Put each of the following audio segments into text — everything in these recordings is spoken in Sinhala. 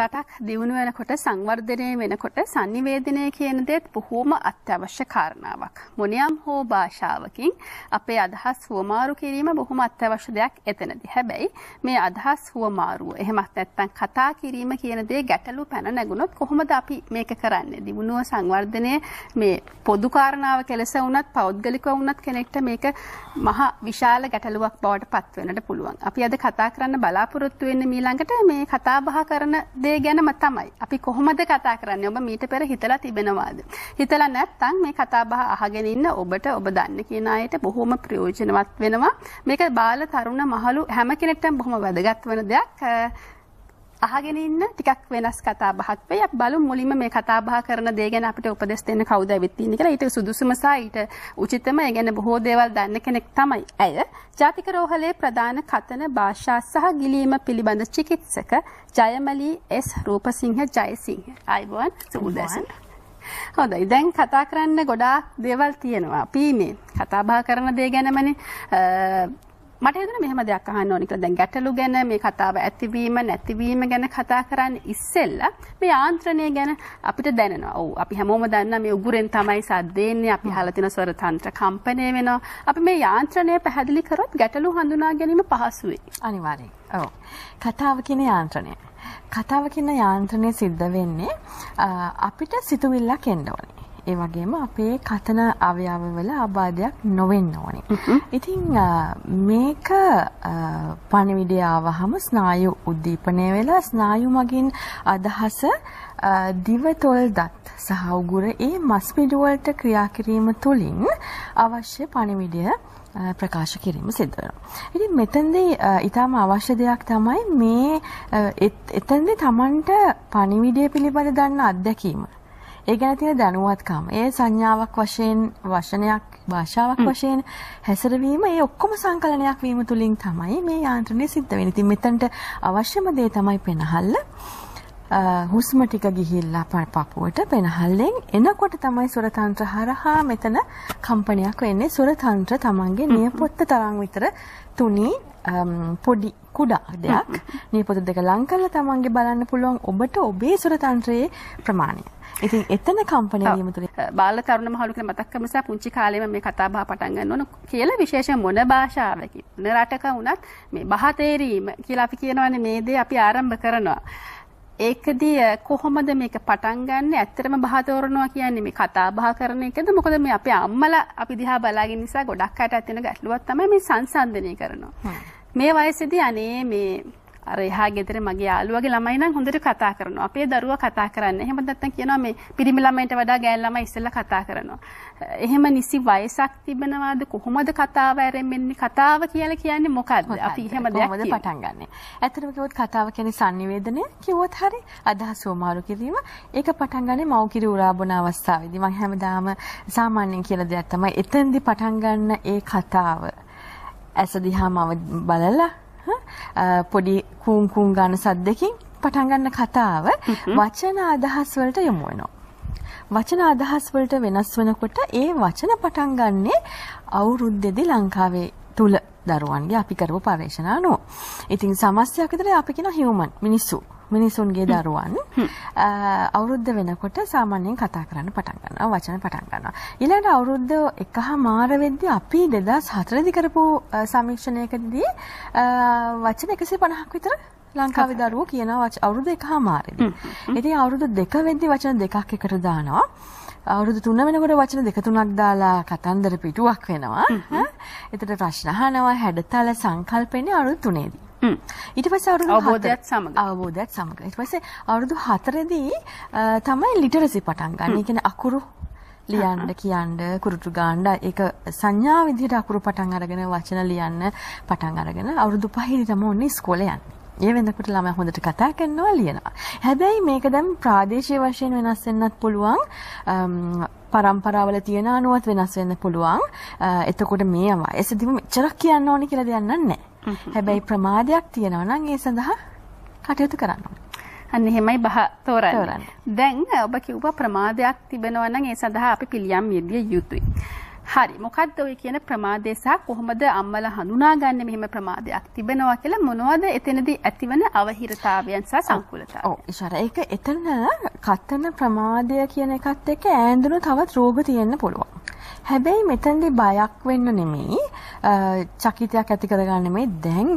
රටක් දියුණු වෙනකොට සංවර්ධනය වෙනකොට sannivedanaya කියන දේත් බොහෝම අත්‍යවශ්‍ය කාරණාවක්. මොනියම් හෝ භාෂාවකින් අපේ අදහස් හුවමාරු කිරීම බොහොම අත්‍යවශ්‍ය දෙයක් එතනදී. හැබැයි මේ අදහස් හුවමාරුව එහෙමත් නැත්නම් කතා කිරීම කියන දේ ගැටලු පැන නැගුණොත් කොහොමද අපි මේක කරන්නේ? දියුණුව සංවර්ධනය මේ පොදු කාරණාව කෙලස වුණත් පෞද්ගලිකව වුණත් කෙනෙක්ට මේක මහා විශාල ගැටලුවක් බවට පත් වෙන්නට පුළුවන්. අපි අද කතා කරන්න බලාපොරොත්තු වෙන්නේ ඊළඟට මේ කතා බහ කරන දේ ගැනම තමයි. අපි කොහොමද කතා කරන්නේ? ඔබ මීට පෙර හිතලා තිබෙනවාද? හිතලා නැත්නම් මේ කතා බහ අහගෙන ඉන්න ඔබට ඔබ දන්න කියන අයට බොහොම ප්‍රයෝජනවත් වෙනවා. මේක බාල තරුණ මහලු හැම කෙනෙක්ටම බොහොම වැදගත් වෙන දෙයක්. අහගෙන ඉන්න ටිකක් වෙනස් කතා බහක් වෙයි. අපි බලමු මුලින්ම මේ කතා බහ කරන දේ ගැන අපිට උපදෙස් දෙන්න කවුද ඇවිත් ඉන්නේ කියලා. ඊට සුදුසුම සහ ඊට උචිතම ඒ ගැන බොහෝ දේවල් දන්න කෙනෙක් තමයි ඇය. ජාතික රෝහලේ ප්‍රධාන කතන භාෂා සහ ගිලීම පිළිබඳ චිකිත්සක ජයමලී එස් රූපසිංහ ජයසිංහ. ආයිබෝන් සුබෝදෑසන. හොඳයි. දැන් කතා කරන්න ගොඩාක් දේවල් තියෙනවා. අපි මේ කතා බහ කරන දේ ගැනමනේ මට හිතුණා මෙහෙම දෙයක් අහන්න ඕනේ කියලා. දැන් ගැටලු ගැන මේ කතාව ඇතිවීම නැතිවීම ගැන කතා කරන්න ඉස්සෙල්ලා මේ යාන්ත්‍රණය ගැන අපිට දැනෙනවා. ඔව් අපි හැමෝම දන්නා මේ උගුරෙන් තමයි සද්ද එන්නේ. අපි අහලා තියෙන ස්වර තන්ත්‍ර කම්පණය වෙනවා. අපි මේ යාන්ත්‍රණය පැහැදිලි කරොත් ගැටලු හඳුනා ගැනීම පහසු වෙයි. අනිවාර්යයෙන්. ඔව්. කතාව කියන යාන්ත්‍රණය. කතාව කියන යාන්ත්‍රණය සිද්ධ වෙන්නේ අපිට සිතුවිල්ලක් එන්න ඕනේ. ඒ වගේම අපේ කතන අවයවවල ආබාධයක් නොවෙන්න ඕනේ. ඉතින් මේක පණිවිඩය ආවහම ස්නායු උද්දීපනය වෙලා ස්නායු මගින් අදහස දිවතොල් දත් සහ උගුර ඒ මස් පිඩු වලට ක්‍රියා කිරීම තුළින් අවශ්‍ය පණිවිඩය ප්‍රකාශ කිරීම සිද්ධ වෙනවා. ඉතින් මෙතෙන්දී ඊටම අවශ්‍ය දෙයක් තමයි මේ එතෙන්දී Tamanට පණිවිඩය පිළිබඳ දන්න අත්දැකීම. ඒ ගැන තියෙන දැනුවත්කම, ඒ සංඥාවක් වශයෙන්, වචනයක්, භාෂාවක් වශයෙන් හැසිරවීම, ඒ ඔක්කොම සංකලනයක් වීම තුලින් තමයි මේ යාන්ත්‍රණය සිද්ධ වෙන්නේ. ඉතින් මෙතනට අවශ්‍යම දේ තමයි පෙනහල්ල. හුස්ම ටික ගිහිල්ලා පපුවට පෙනහල්ලෙන් එනකොට තමයි සුරතන්ත්‍ර හරහා මෙතන කම්පනයක් වෙන්නේ. සුරතන්ත්‍ර තමන්ගේ නියපොත්ත තරම් විතර තුනී පොඩි කුඩා දෙයක්. නියපොත්ත දෙක ලං කරලා තමන්ගේ බලන්න පුළුවන් ඔබට ඔබේ සුරතන්ත්‍රයේ ප්‍රමාණය. ඉතින් එතන කම්පණය වීම තුළ බාල තරුණ මහලු කියලා මතක් කරමු නිසා පුංචි කාලේම මේ කතා බහ පටන් ගන්න ඕන කියලා විශේෂයෙන් මොන භාෂාවකින් මොන රටක වුණත් මේ බහ තේරීම කියලා අපි කියනවානේ මේ දේ අපි ආරම්භ කරනවා. ඒකදී කොහොමද මේක පටන් ගන්න? ඇත්තටම බහ තෝරනවා කියන්නේ මේ කතා බහ කරන එකද? මොකද මේ අපේ අම්මලා අපි දිහා බලාගෙන නිසා ගොඩක් අයට ඇතිවෙන ගැටලුවක් තමයි මේ සංසන්දනය කරනවා. මේ වයසේදී අනේ මේ අර එහා ගෙදර මගේ යාළුවගේ ළමයි නම් හොඳට කතා කරනවා. අපේ දරුවා කතා කරන්නේ. එහෙම නැත්නම් කියනවා මේ පිරිමි ළමයින්ට වඩා ගෑනු ළමයි ඉස්සෙල්ලා කතා කරනවා. එහෙම නිසි වයසක් තිබෙනවාද? කොහොමද කතාව ආරම්භෙන්නේ? කතාව කියලා කියන්නේ මොකද්ද? අපි එහෙම දෙයක් කොහොමද පටන් ගන්නෙ? ඇත්තටම කිව්වොත් කතාව කියන්නේ sannivedanaya කිව්වොත් හරි අදහස් වමාරු කිරීම. ඒක පටන් ගන්නේ මව්කිරි උරා බොන අවස්ථාවේදී. මම හැමදාම සාමාන්‍යයෙන් කියන දෙයක් තමයි එතෙන්දී පටන් ගන්න ඒ කතාව. ඇස දිහාම බලලා පොඩි කුම් කුම් ගන්න සද්දකින් පටන් ගන්න කතාව වචන අදහස් වලට යොමු වෙනවා. වචන අදහස් වලට වෙනස් වෙනකොට ඒ වචන පටන් ගන්නේ අවුරුද්දේදී ලංකාවේ තුල දරුවන්ගේ අපි කරපු පරීක්ෂණ අනුව. ඉතින් සමස්තයක් විතර අපි කියන හියුමන් මිනිසුන්ගේ දරුවන් අවුරුද්ද වෙනකොට සාමාන්‍යයෙන් කතා කරන්න පටන් ගන්නවා, වචන පටන් ගන්නවා. ඊළඟ අවුරුද්ද එකහමාර වෙද්දී අපි 2004 දී කරපු සමීක්ෂණයකදී වචන 150ක් විතර ලංකාවේ දරුවෝ කියනවා අවුරුදු එකහමාරෙදී. ඉතින් අවුරුදු 2 වෙද්දී වචන දෙකක් එකට දානවා. අවුරුදු 3 වෙනකොට වචන 2-3ක් දාලා කතන්දර පිටුවක් වෙනවා. එතකොට ප්‍රශ්න අහනවා, හැඩතල සංකල්පෙන්නේ අවුරුදු 3 දී. ඊට පස්සේ අවුරුදු අවබෝධයත් සමග ඊට පස්සේ අවුරුදු 4 දී තමයි ලිටරසි පටන් ගන්න. ඒ කියන්නේ අකුරු ලියන්න කියන්න කුරුටු ගන්න ඒක සංඥා විදිහට අකුරු පටන් අරගෙන වචන ලියන්න පටන් අරගෙන අවුරුදු 5 දී තමයි ඔන්නේ ඉස්කෝලේ යන්නේ. ඒ වෙනකොට ළමයි හොඳට කතා කරනවා ලියනවා. හැබැයි මේක දැන් ප්‍රාදේශීය වශයෙන් වෙනස් වෙන්නත් පුළුවන්. පරම්පරාවල තියෙන අනුවත් වෙනස් වෙන්න පුළුවන්. එතකොට මේ වයසදීම මෙච්චරක් කියන්න ඕනේ කියලා දෙයක් නැහැ. හැබැයි ප්‍රමාදයක් තියෙනවා නම් ඒ සඳහා කටයුතු කරන්න ඕනේ. අන්න එහෙමයි බහ තෝරන්නේ. දැන් ඔබ කිව්වා ප්‍රමාදයක් තිබෙනවා නම් ඒ සඳහා අපි පිළියම් යෙදිය යුතුයි. හරි. මොකද්ද ඔය කියන ප්‍රමාදය සහ කොහොමද අම්මලා හඳුනාගන්නේ මෙහෙම ප්‍රමාදයක් තිබෙනවා කියලා? මොනවද එතනදී ඇතිවන අවහිරතාවයන් සහ සංකුලතාවයන්? ඔව් ඉෂාර. ඒක එතන කතන ප්‍රමාදය කියන එකත් එක්ක ඈඳුණු තවත් රෝග තියෙන්න පුළුවන්. හැබැයි මෙතනදී බයක් වෙන්න නෙමෙයි, චකිතයක් ඇති කරගන්න නෙමෙයි. දැන්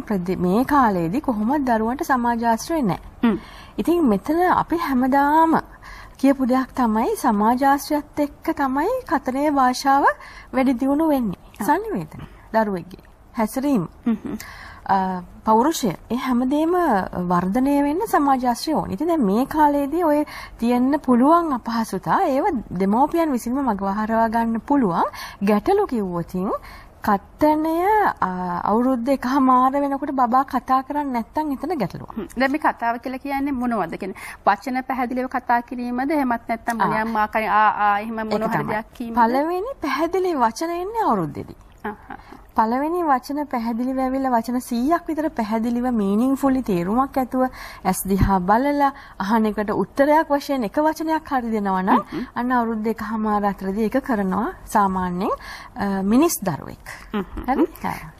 මේ කාලේදී කොහොමද දරුවන්ට සමාජාශ්‍රය නැහැ. ඉතින් මෙතන අපි හැමදාම කියපු දෙයක් තමයි සමාජාශ්‍රයත් එක්ක තමයි කතනේ භාෂාව වැඩි දියුණු වෙන්නේ. සංනිවේදනය, දරුවෙක්ගේ හැසිරීම, පෞරුෂය, ඒ හැමදේම වර්ධනය වෙන්න සමාජාශ්‍රය ඕනේ. ඉතින් දැන් මේ කාලේදී ඔය තියෙන්න පුළුවන් අපහසුතා ඒව දෙමෝපියන් විසින්ම මගහරවා ගන්න පුළුවන්. ගැටලු කිව්වොතින් කතනය අවුරුද්ද එකමාර වෙනකොට බබා කතා කරන්නේ නැත්නම් එතන ගැටලුවක්. දැන් මේ කතාව කියලා කියන්නේ මොනවද? කියන්නේ වචන පැහැදිලිව කතා කිරීමද? එහෙමත් නැත්නම් මොනියම් ආකාරයෙන් එහෙම මොන හරි දෙයක් කීමද? පළවෙනි පැහැදිලි වචන එන්නේ අවුරුද්දේදී. පළවෙනි වචන පැහැදිලිව ඇවිල්ලා වචන 100ක් විතර පැහැදිලිව මීනින්ග්ෆුලි තේරුමක් ඇතුව ඇස් දිහා බලලා අහන එකට උත්තරයක් වශයෙන් එක වචනයක් හරි දෙනවා නම් අන්න අවුරුදු දෙකමාර අතරදී ඒක කරනවා සාමාන්‍යයෙන් මිනිස් දරුවෙක්. හරි?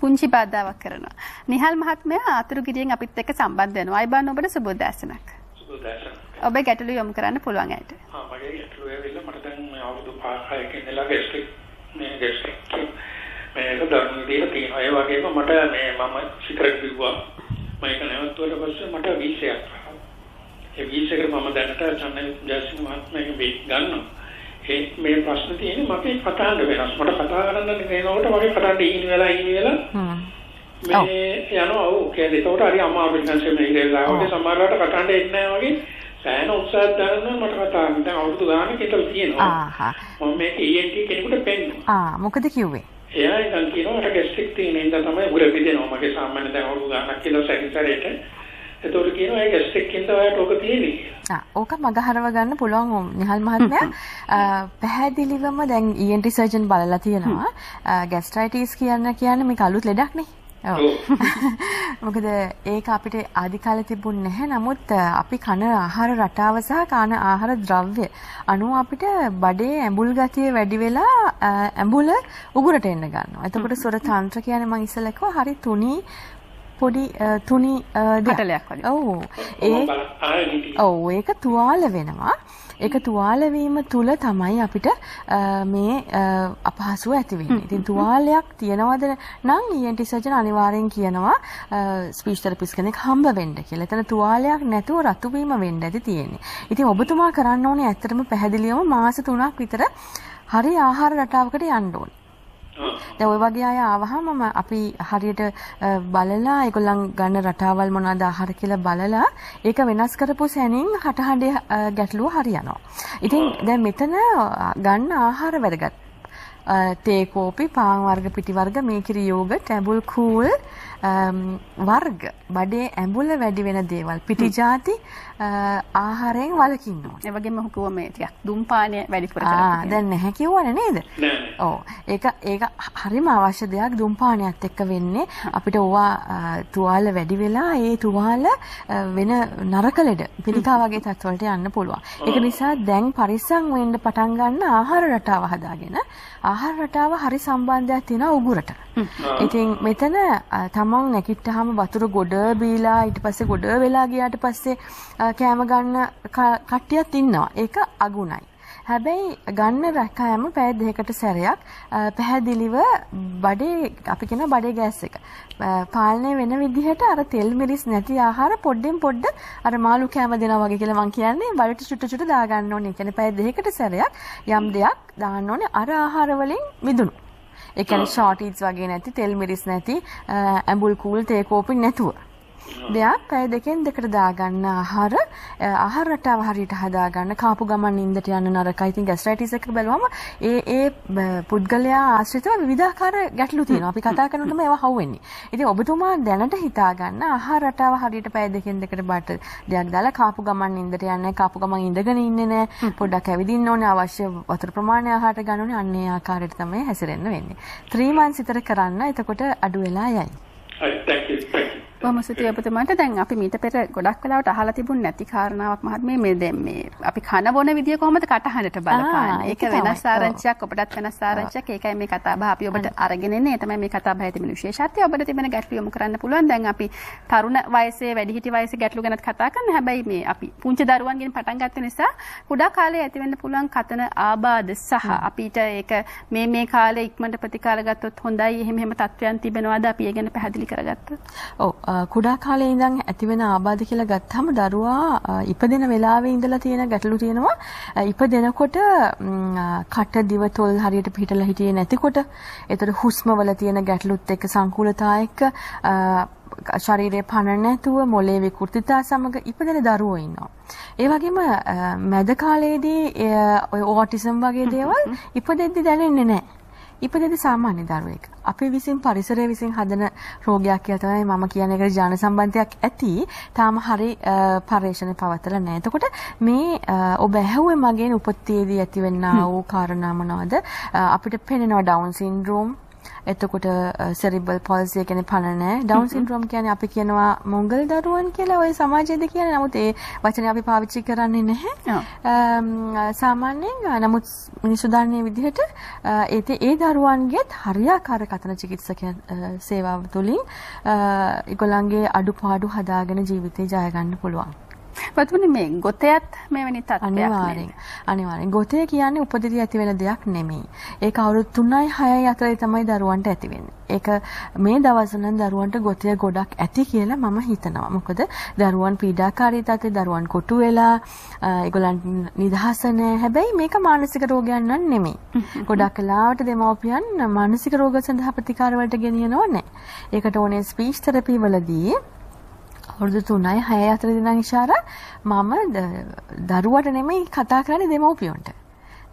පුංචි බාධාවක් කරනවා. නිහල් මහත්මයා ආතුරුගිරියෙන් අපිත් එක්ක සම්බන්ධ වෙනවා. අයිබාන් ඔබට සුබෝදෑසනක්. සුබෝදෑසනක්. ඔබේ ගැටලු යොමු කරන්න පුළුවන් ඇයිද? මගේ ගැටලුව ඇවිල්ලා මට දැන් අවුරුදු 5-6 ඉඳලා ගෑස්ට්‍රික් මේක ධර්ම විදියට තියෙනවා. ඒ වගේම මට මම සිගරට් බිව්වා. මම නැවතුවට පස්සේ මට වීසයක් ආවා. ඒ වීසයකට මම දැනට චන්නල් ජාසින් මහත්මයාගේ බේක් ගන්නවා. මේ ප්‍රශ්න තියෙන්නේ මගේ කතාන්ද වෙනස්. මට කතා කරන්න දෙනකොට මගේ කතාන්ද ඉහිණ වෙලා මේ යනවා. ඔව් කියන්නේ ඒකට හරි අමාරුයි නැන්සේ මේ ඉරේලාවට සමහරවිට කතාන්ද එන්නේ නැහැ වගේ සෑහෙන උත්සාහ දරනවා මට කතා කරන්න. දැන් අවුරුදු ගානක් ඉතල තියෙනවා. මම මේක ENT කෙනෙකුට පෙන්නනවා. මොකද කිව්වේ? එයා ඉතින් කියනවා මට ගැස්ට්‍රික් තියෙන ඉඳලා තමයි උර පිදෙනවා. මගේ සාමාන්‍ය දැන් අවුරුදු ගානක් කියලා සැරිසරේට. ඒතකොට කියනවා ඒ ගැස්ට්‍රික් ඉඳලා ඔයාලට ඔක තියෙන්නේ කියලා. ඕක මගහරව ගන්න පුළුවන් නිහල් මහත්මයා. පැහැදිලිවම දැන් ENT සර්ජන් බලලා තියෙනවා. ගැස්ට්‍රයිටිස් කියන්නේ මේක අලුත් ලෙඩක් නේ. මොකද ඒක අපිට ආදි කාලේ තිබුණ නැහැ. නමුත් අපි කන ආහාර රටාව සහ කන ආහාර ද්‍රව්‍ය අනුව අපිට බඩේ ඇඹුල් ගතිය වැඩි වෙලා ඇඹුල උගුරට එන්න ගන්නවා. එතකොට සොර තන්ත්‍ර කියන්නේ මම ඉස්සෙල්ලා කිව්වා හරි තුනී පොඩි තුනි කටලයක් වගේ. ඔව් ඒක තුවාල වෙනවා. ඒක තුවාල වීම තුල තමයි අපිට මේ අපහසුව ඇති වෙන්නේ. ඉතින් තුවාලයක් තියනවද නම් ENT සර්ජන් අනිවාර්යෙන් කියනවා ස්පීච් තෙරපිස්ට් කෙනෙක් හම්බ වෙන්න කියලා. එතන තුවාලයක් නැතුව රතු වීම වෙන්න ඇති තියෙන්නේ. ඉතින් ඔබතුමා කරන්න ඕනේ ඇත්තටම පැහැදිලිවම මාස 3ක් විතර හරි ආහාර රටාවකට යන්න ඕනේ. දැන් ওই වගේ අය ආවහම අපි හරියට බලලා ඒගොල්ලන් ගන්න රටාවල් මොනවද ආහාර කියලා බලලා ඒක වෙනස් කරපු සැනින් හටහඬේ ගැටලුව හරියනවා. ඉතින් දැන් මෙතන ගන්න ආහාර වැදගත්. තේ කෝපි, පාන් වර්ග, පිටි වර්ග, මේකිරි යෝගට්, ඇඹුල් කූල් වර්ග, බඩේ ඇඹුල වැඩි වෙන දේවල්, පිටි ಜಾති ආහාරයෙන් වළකින්න ඕනේ. ඒ වගේම හුකුව මේ ටිකක් දුම්පානය වැඩිපුර කරලා. දැන් නැහැ කියවනේ නේද? ඔව්. ඒක හරිම අවශ්‍ය දෙයක් දුම්පානයත් එක්ක වෙන්නේ. අපිට ඕවා තුවාල වැඩි වෙලා ඒ තුවාල වෙන නරක ලෙඩ පිළිකා වගේ තත්වලට යන්න පුළුවන්. ඒක නිසා දැන් පරිස්සම් වෙන්න පටන් ගන්න ආහාර රටාව හදාගෙන ආහාර රටාව හරි සම්බන්ධයක් තියෙනවා උගුරට. ඉතින් මෙතන තමන් නැගිට්ටාම වතුර ගොඩ බීලා ඊට පස්සේ ගොඩ වෙලා ගියාට පස්සේ කෑම ගන්න කට්ටියක් ඉන්නවා. ඒක අගුණයි. හැබැයි ගන්න රැකෑම පැය දෙකකට සැරයක් පැහැදිලිව බඩේ අපි කියන බඩේ ගෑස් එක පාලනය වෙන විදිහට අර තෙල් මිරිස් නැති ආහාර පොඩ්ඩෙන් පොඩ්ඩ අර මාළු කෑම දෙනවා වගේ කියලා මම කියන්නේ බඩට චුට්ට චුට්ට දා ගන්න ඕනේ. ඒ කියන්නේ පැය දෙකකට සැරයක් යම් දෙයක් දාන්න ඕනේ අර ආහාර වලින් මිදුණු. ඒ කියන්නේ ෂෝට් ඊට්ස් වගේ නැති තෙල් මිරිස් නැති ඇඹුල් කූල් තේ කෝපි නැතුව. දෙයක් පැය දෙකෙන් දෙකට දාගන්න ආහාර රටාව හරියට හදාගන්න කාපු ගමන් නිින්දට යන නරකයි. ඉතින් ගැස්ට්‍රයිටිස් එක බැලුවම ඒ පුද්ගලයා ආශ්‍රිතව විවිධාකාර ගැටලු තියෙනවා. අපි කතා කරනකොටම ඒවා හවුවෙන්නේ. ඉතින් ඔබතුමා දැනට හිතාගන්න ආහාර රටාව හරියට පැය දෙකෙන් දෙකට බට දෙයක් දාලා කාපු ගමන් නිින්දට යන්නේ කාපු ගමන් ඉඳගෙන ඉන්නේ නැහැ. පොඩ්ඩක් ඇවිදින්න ඕනේ. අවශ්‍ය වතුර ප්‍රමාණය ආහාරට ගන්න ඕනේ. අන්න ඒ ආකාරයට තමයි හැසිරෙන්න වෙන්නේ. 3 months විතර කරන්න. එතකොට අඩු වෙලා යයි. Thank you. බොහොම ස්තුතියි ඔබතුමාට. දැන් අපි මීට පෙර ගොඩක් වෙලාවට අහලා තිබුණ නැති කාරණාවක් මහත්මිය මේ දැන් මේ අපි කන බොන විදිය කොහොමද කටහඬට බලපාන්නේ? ඒක වෙනස් ආරංචියක් ඔබටත් වෙනස් ආරංචියක්. ඒකයි මේ කතා බහ අපි ඔබට අරගෙන එන්නේ. ඒ තමයි මේ කතා බහේ තිබෙන විශේෂත්වය. ඔබට තිබෙන ගැටලු යොමු කරන්න පුළුවන්. දැන් අපි තරුණ වයසේ වැඩිහිටි වයසේ ගැටලු ගැනත් කතා කරනවා. හැබැයි මේ අපි පුංචි දරුවන්ගෙන් පටන් ගත්ත නිසා කුඩා කාලේ ඇති වෙන්න පුළුවන් කතන ආබාධ සහ අපිට ඒක මේ කාලේ ඉක්මනට ප්‍රතිකාර ගත්තොත් හොඳයි. එහෙම තත්ත්වයන් තිබෙනවාද අපි ඒ ගැන පැහැදිලි කරගත්තොත්? ඔව් කුඩා කාලේ ඉඳන් ඇතිවෙන ආබාධ කියලා ගත්තාම දරුවා ඉපදෙන වෙලාවේ ඉඳලා තියෙන ගැටලු තියෙනවා. ඉපදෙනකොට කට දිව තොල් හරියට පිහිටලා හිටියේ නැතිකොට, ඒතර හුස්ම වල තියෙන ගැටලුත් එක්ක සංකූලතා එක්ක ශරීරයේ පණ නැතුව මොලේ විකෘතිතා සමග ඉපදෙන දරුවෝ ඉන්නවා. ඒ වගේම මැද කාලේදී ඔය ඕටිසම් වගේ දේවල් ඉපදෙද්දි දැනෙන්නේ නැහැ. ඉපදෙද්දි සාමාන්‍ය දරුවෙක්. අපි විසින් පරිසරය විසින් හදන රෝගයක් කියලා තමයි මම කියන්නේ. ඒකට ජාන සම්බන්ධයක් ඇති. තාම හරි පරිශ්‍රණය පවත්ලා නැහැ. එතකොට මේ ඔබ ඇහුවේ මගෙන් උපතේදී ඇතිවෙනා වූ කාරණා මොනවද? අපිට පේනවා ඩවුන් සින්ඩ්‍රෝම්. එතකොට සෙරිබල් පොල්සි කියන්නේ පණ නැහැ. ඩවුන් සින්ඩ්‍රෝම් කියන්නේ අපි කියනවා මොංගල් දරුවන් කියලා ඔය සමාජයේදී කියන්නේ. නමුත් ඒ වචනේ අපි පාවිච්චි කරන්නේ නැහැ. සාමාන්‍යයෙන් නමුත් මිනිස්සු දන්නේ විදිහට ඒ දරුවන්ගේත් හරියාකාර කතන චිකිත්සකයන් සේවාව තුළින් ඒගොල්ලන්ගේ අඩුපාඩු හදාගෙන ජීවිතේ ජය ගන්න පුළුවන්. වතුනේ මේ ගොතයත් මෙවැනි තත්ත්වයක් අනිවාර්යෙන් ගොතය කියන්නේ උපදිතී ඇති වෙන දෙයක් නෙමෙයි. ඒක අවුරුදු 3යි 6යි අතරේ තමයි දරුවන්ට ඇති වෙන්නේ. ඒක මේ දවස්වල දරුවන්ට ගොතය ගොඩක් ඇති කියලා මම හිතනවා. මොකද දරුවන් පීඩාකාරී තත්ත්වේ දරුවන් කොටු වෙලා ඒගොල්ලන් නිදහස නැහැ. හැබැයි මේක මානසික රෝගයක් නන් නෙමෙයි. ගොඩක් වෙලාවට දෙමව්පියන් මානසික රෝග සඳහා ප්‍රතිකාර වලට ගෙනියනවා නැහැ. ඒකට ඕනේ ස්පීච් තෙරපි වලදී අවුරුදු 3යි 6යි අතරේ ඉඳන් ඉෂාරා මම දරුවට නෙමෙයි කතා කරන්නේ දෙමව්පියන්ට.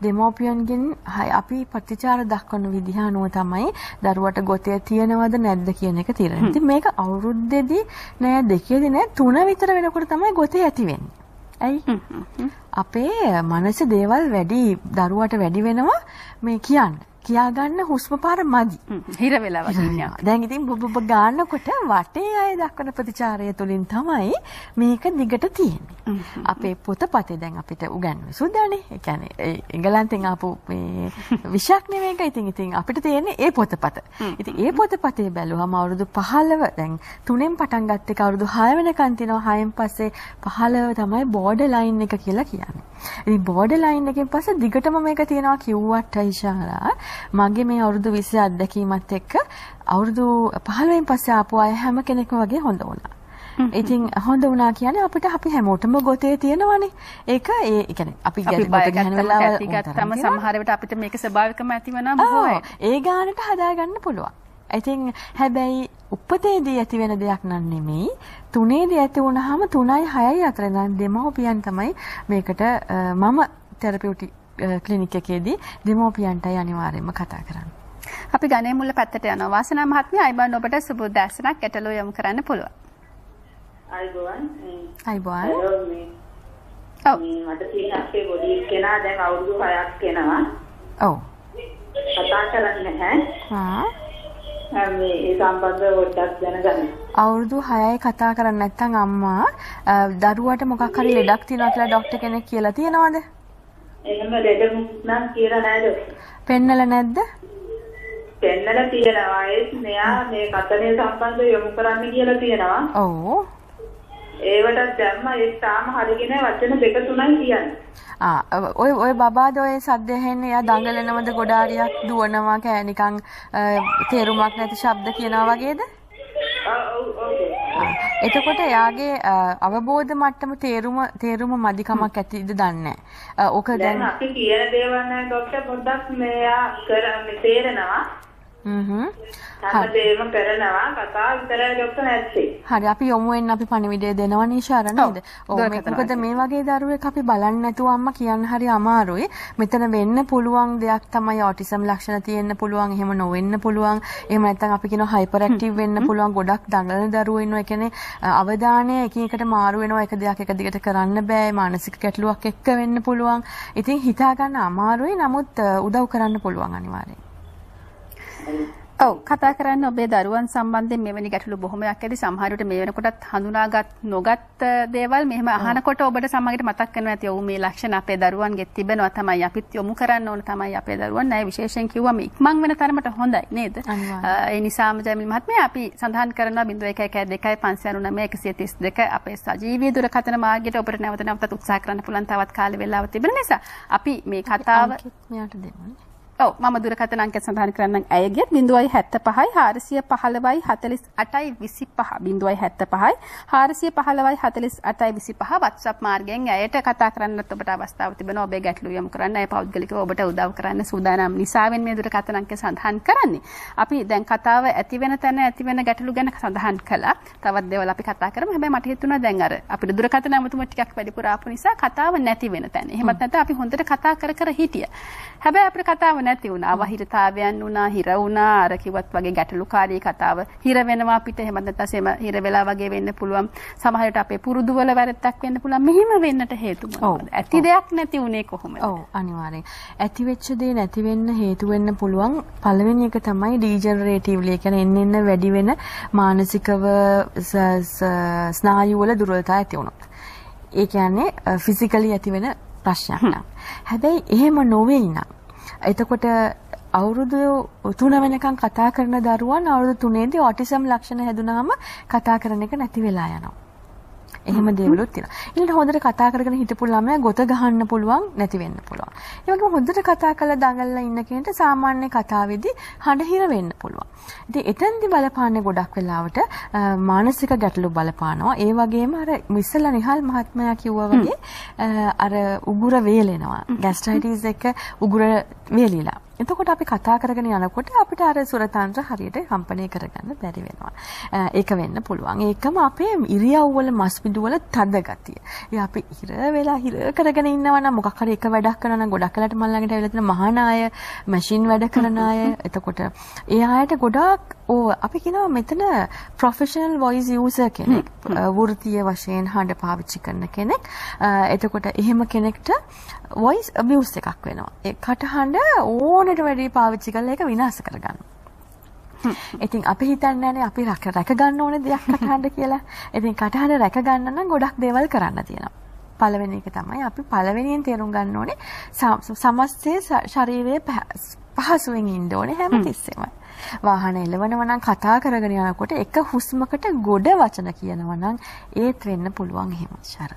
දෙමව්පියන්ගෙන් අපි ප්‍රතිචාර දක්වන විදිහ අනුව තමයි දරුවට ගොතේ තියනවද නැද්ද කියන එක තීරණය. ඉතින් මේක අවුරුද්දේදී නෑ දෙකේදී නෑ 3 විතර වෙනකොට තමයි ගොතේ ඇති වෙන්නේ. ඇයි? අපේ මනසේ දේවල් වැඩි දරුවට වැඩි වෙනවා මේ කියන්නේ. කියාගන්න හුස්ම පාර මදි. හිර වෙලා වගේ. දැන් ඉතින් බොබ ගන්නකොට වටේ අය දක්වන ප්‍රතිචාරය තුලින් තමයි මේක දිගට තියෙන්නේ. අපේ පොතපතේ දැන් අපිට උගන්වන්නේ සුදානේ. ඒ කියන්නේ එංගලන්තෙන් ආපු මේ විෂයක් නෙමෙයි ඒක. ඉතින් අපිට තියෙන්නේ ඒ පොතපත. ඉතින් ඒ පොතපතේ බැලුවම අවුරුදු 15 දැන් 3ෙන් පටන් ගත්ත එක අවුරුදු 6 වෙනකන් තියෙනවා. 6න් පස්සේ 15 තමයි බෝඩර් ලයින් එක කියලා කියන්නේ. ඉතින් බෝඩර් ලයින් එකෙන් පස්සේ දිගටම මේක තියෙනවා කිව්වට ඉෂාරා මගේ මේ අවුරුදු 20 අත්දැකීමත් එක්ක අවුරුදු 15න් පස්සේ ආපු අය හැම කෙනෙක්ම වගේ හොඳ වුණා. ඉතින් හොඳ වුණා කියන්නේ අපිට අපි හැමෝටම ගොතේ තියෙනවනේ. ඒක ඒ කියන්නේ අපි ගොත ගන්න වෙලාව ගත්තම සමහර වෙලට අපිට මේක ස්වභාවිකම ඇති වෙනවා බොහෝ අය. ඒ ගානට හදාගන්න පුළුවන්. ඉතින් හැබැයි උපතේදී ඇති වෙන දෙයක් නන් නෙමෙයි. 3ේදී ඇති වුණාම 3යි 6යි අතර ඉඳන් දෙමව්පියන් තමයි මේකට මම තෙරපියුටික් ක්ලිනික් එකේදී දෙමව්පියන්ටයි අනිවාර්යයෙන්ම කතා කරන්නේ. අපි ගණේ මුල පැත්තට යනවා. වාසනා මහත්මිය අයිබන් ඔබට සුබ උදෑසනක් ගැටලුව යොමු කරන්න පුළුවන්. අයිබන්. ඔව්. මට තියෙන අපේ පොඩි කෙනා දැන් අවුරුදු 6ක් කෙනා. ඔව්. කතා කරන්නේ නැහැ. මේ ඒ සම්බන්ධව පොඩ්ඩක් දැනගන්න. අවුරුදු 6යි කතා කරන්නේ නැත්නම් අම්මා දරුවට මොකක් හරි ලෙඩක් තියෙනවා කියලා ડોක්ටර් කෙනෙක් කියලා තියනවද? එහෙම ලෙඩ නම් කියලා නෑද? පෙන්නලා නැද්ද? පෙන්නලා තියෙනවා. ඒත් මෙයා මේ කතනේ සම්බන්ධව යොමු කරන්න කියලා තියෙනවා. ඔව්. ඒවට දැම්ම ඒ තාම හරියගෙන වචන 2-3යි කියන්නේ. ඔය බබාද ඔය සද්ද ඇහෙන්නේ එයා දඟලනවද ගොඩාරියක් දුවනවා කෑ නිකන් තේරුමක් නැති ශබ්ද කියනවා වගේද? එතකොට එයාගේ අවබෝධ මට්ටම තේරුම මදිකමක් ඇතිද දන්නේ නැහැ. ඕක දැන් අපි කියන දේවල් නෑ ડોක්ටර් පොඩ්ඩක් මෙයා කරන්නේ තේරෙනවා. හැමදේම කරනවා කතා විතරයි ડોක්ටර් නැත්තේ. හරි අපි යමු වෙන්න අපි පණිවිඩය දෙනවා නිෂාර නේද? මොකද මේ වගේ දරුවෙක් අපි බලන්නේ නැතුව අම්මා කියන්න හරි අමාරුයි. මෙතන වෙන්න පුළුවන් දෙයක් තමයි ඔටිසම් ලක්ෂණ තියෙන්න පුළුවන්. එහෙම නොවෙන්න පුළුවන්. එහෙම නැත්නම් අපි කියනවා හයිපර් ඇක්ටිව් වෙන්න පුළුවන්. ගොඩක් දඟලන දරුවෝ ඉන්නවා. ඒ කියන්නේ අවධානය එකින් එකට මාරු වෙනවා. එක දෙයක් එක දිගට කරන්න බෑ. මානසික ගැටලුවක් එක්ක වෙන්න පුළුවන්. ඉතින් හිතා ගන්න අමාරුයි. නමුත් උදව් කරන්න පුළුවන් අනිවාර්යයෙන්. ඔව් කතා කරන්නේ ඔබේ දරුවන් සම්බන්ධයෙන් මෙවැනි ගැටලු බොහොමයක් ඇති. සමහර විට මේ වෙනකොටත් හඳුනාගත් නොගත් දේවල් මෙහෙම අහනකොට ඔබට සමහරවිට මතක් වෙනවා ඇති. ඔව් මේ ලක්ෂණ අපේ දරුවන්ගෙත් තිබෙනවා තමයි අපිත් යොමු කරන්න ඕන තමයි අපේ දරුවන්. නෑ විශේෂයෙන් කිව්වම ඉක්මන් වෙන තරමට හොඳයි නේද? ඒ නිසාම ජමිල් මහත්මයා අපි සඳහන් කරනවා 0112 599 132 අපේ සජීවී දුරකථන මාර්ගයට ඔබට නැවත නැවතත් උත්සාහ කරන්න පුළුවන් තවත් කාල වේලාවක් තිබෙන නිසා අපි මේ කතාව මෙයාට දෙන්න. ඔව් මම දුරකථන අංකය සඳහන් කරන්නම් අයගේ 075 415 48 25 075 415 48 25 WhatsApp මාර්ගයෙන් ඇයට කතා කරන්නත් ඔබට අවස්ථාවක් තිබෙනවා. ඔබේ ගැටලු යොමු කරන්න අය පෞද්ගලිකව ඔබට උදව් කරන්න සූදානම් නිසාවෙන් මේ දුරකථන අංකය සඳහන් කරන්නේ. අපි දැන් කතාව ඇති වෙන තැන ඇති වෙන ගැටලු ගැන සඳහන් කළා. තවත් දේවල් අපි කතා කරමු. හැබැයි මට හිතුණා දැන් අර අපිට දුරකථන අමතුම ටිකක් වැඩිපුර ආපු නිසා කතාව නැති වෙන තැන. එහෙමත් නැත්නම් අපි හොඳට කතා කර හිටියා. හැබැයි අපිට කතාව නැති වුණා. අවහිරතාවයන් වුණා, හිර වුණා, අර කිව්වත් වගේ ගැටලුකාරී කතාව. හිර වෙනවා අපිට එහෙමත් නැත්නම් හිර වෙලා වගේ වෙන්න පුළුවන්. සමහර විට අපේ පුරුදු වල වැරද්දක් වෙන්න පුළුවන්. මෙහිම වෙන්නට හේතු මොනවද? ඇති දෙයක් නැති උනේ කොහොමද? ඔව් අනිවාර්යෙන්. ඇති වෙච්ච දේ නැති වෙන්න හේතු වෙන්න පුළුවන්. පළවෙනි එක තමයි ඩීජනරේටිව්ලි. ඒ කියන්නේ එන්න වැඩි වෙන මානසිකව ස්නායු වල දුර්වලතා ඇති වුණොත්. ඒ කියන්නේ ෆිසිකලි ඇති වෙන ප්‍රශ්නයක් නම්. හැබැයි එහෙම නොවේ නම් එතකොට අවුරුදු 3 වෙනකන් කතා කරන දරුවන් අවුරුදු 3 දී ඔටිසම් ලක්ෂණ හැදුනහම කතා කරන එක නැති වෙලා යනවා. එහෙම දේවලුත් තියෙනවා. ඊළඟට හොඳට කතා කරගෙන හිටපු ළමයා ගොත ගහන්න පුළුවන් නැති වෙන්න පුළුවන්. ඒ වගේම හොඳට කතා කරලා දඟලලා ඉන්න කෙනෙක්ට සාමාන්‍ය කතාවේදී හඬ හිර වෙන්න පුළුවන්. ඉතින් එතෙන්දි බලපාන්නේ ගොඩක් වෙලාවට මානසික ගැටලු බලපානවා. ඒ වගේම අර ඉස්සෙල්ලා නිහල් මහත්මයා කිව්වා වගේ අර උගුර වේලෙනවා. ગેස්ට්‍රයිටිස් එක උගුර වේලිලා. එතකොට අපි කතා කරගෙන යනකොට අපිට අර සුරතන්ත්‍ර හරියට කම්පණය කරගන්න බැරි වෙනවා. ඒක වෙන්න පුළුවන්. ඒකම අපේ ඉරියව් වල මස්පිඩු වල තද ගතිය. ඒ අපි හිර කරගෙන ඉන්නවා නම් මොකක් හරි එක වැඩක් කරනවා නම් ගොඩක් වෙලාට මල් ළඟට ඇවිල්ලා තියෙන මහාන අය, මැෂින් වැඩ කරන අය. එතකොට ඒ අයට ගොඩක් අපි කියනවා මෙතන ප්‍රොෆෙෂනල් වොයිස් යූසර් කෙනෙක්. වෘත්තීය වශයෙන් හඬ පාවිච්චි කරන කෙනෙක්. එතකොට එහෙම කෙනෙක්ට වොයිස් අබියුස් එකක් වෙනවා. ඒ කටහඬ ඕනෙට වැඩි පාවිච්චි කරලා ඒක විනාශ කරගන්නවා. ඉතින් අපි හිතන්නේ නැහැ අපි රැක ගන්න ඕනේ දෙයක් කටහඬ කියලා. ඉතින් කටහඬ රැක ගන්න නම් ගොඩක් දේවල් කරන්න තියෙනවා. පළවෙනි එක තමයි අපි පළවෙනියෙන් තේරුම් ගන්න ඕනේ සමස්තයේ ශරීරයේ පහසුවෙන් ඉන්න ඕනේ හැමතිස්සෙම. වාහන එලවනවා නම් කතා කරගෙන යනකොට එක හුස්මකට ගොඩ වචන කියනවා නම් ඒත් වෙන්න පුළුවන් එහෙම ශර.